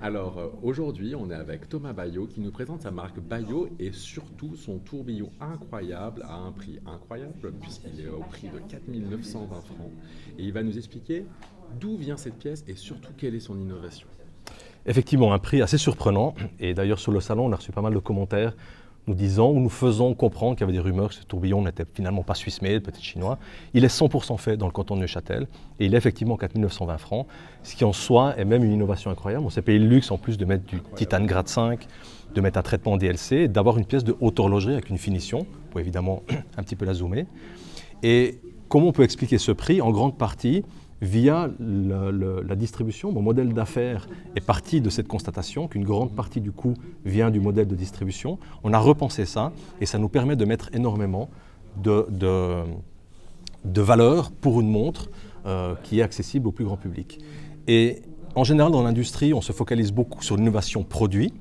Alors aujourd'hui, on est avec Thomas Baillot qui nous présente sa marque Baillot et surtout son tourbillon incroyable à un prix incroyable puisqu'il est au prix de 4 920 francs. Et il va nous expliquer d'où vient cette pièce et surtout quelle est son innovation. Effectivement, un prix assez surprenant. Et d'ailleurs, sur le salon, on a reçu pas mal de commentaires nous disant ou nous faisant comprendre qu'il y avait des rumeurs que ce tourbillon n'était finalement pas Swiss-made, peut-être chinois. Il est 100% fait dans le canton de Neuchâtel et il est effectivement 4 920 francs, ce qui en soi est même une innovation incroyable. On s'est payé le luxe en plus de mettre du titane grade 5, de mettre un traitement DLC, et d'avoir une pièce de haute horlogerie avec une finition. Vous pouvez évidemment un petit peu la zoomer. Et comment on peut expliquer ce prix? En grande partie via la distribution. Mon modèle d'affaires est parti de cette constatation qu'une grande partie du coût vient du modèle de distribution. On a repensé ça et ça nous permet de mettre énormément de valeur pour une montre qui est accessible au plus grand public. Et en général, dans l'industrie, on se focalise beaucoup sur l'innovation produit.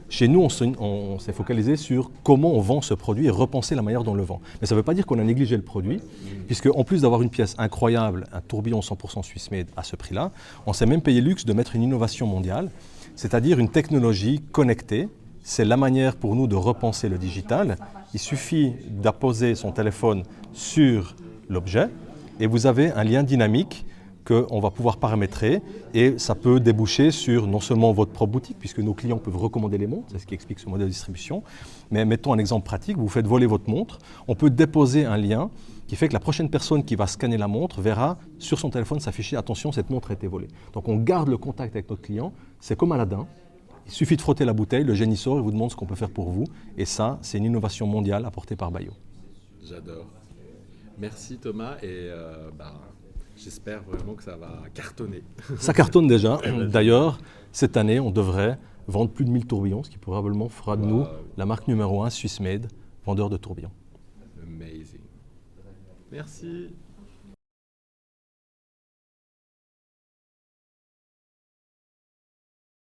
Chez nous, on s'est focalisé sur comment on vend ce produit et repenser la manière dont on le vend. Mais ça ne veut pas dire qu'on a négligé le produit, puisque en plus d'avoir une pièce incroyable, un tourbillon 100% Swiss-made à ce prix-là, on s'est même payé le luxe de mettre une innovation mondiale, c'est-à-dire une technologie connectée. C'est la manière pour nous de repenser le digital. Il suffit d'apposer son téléphone sur l'objet et vous avez un lien dynamique qu'on va pouvoir paramétrer et ça peut déboucher sur non seulement votre propre boutique, puisque nos clients peuvent recommander les montres, c'est ce qui explique ce modèle de distribution, mais mettons un exemple pratique, vous faites voler votre montre, on peut déposer un lien qui fait que la prochaine personne qui va scanner la montre verra sur son téléphone s'afficher « Attention, cette montre a été volée ». Donc on garde le contact avec notre client, c'est comme Aladdin, il suffit de frotter la bouteille, le génie sort et vous demande ce qu'on peut faire pour vous, et ça, c'est une innovation mondiale apportée par Baillot. J'adore. Merci Thomas et j'espère vraiment que ça va cartonner. Ça cartonne déjà. D'ailleurs, cette année, on devrait vendre plus de 1000 tourbillons, ce qui probablement fera de nous la marque numéro 1 Swiss-made, vendeur de tourbillons. Amazing. Merci.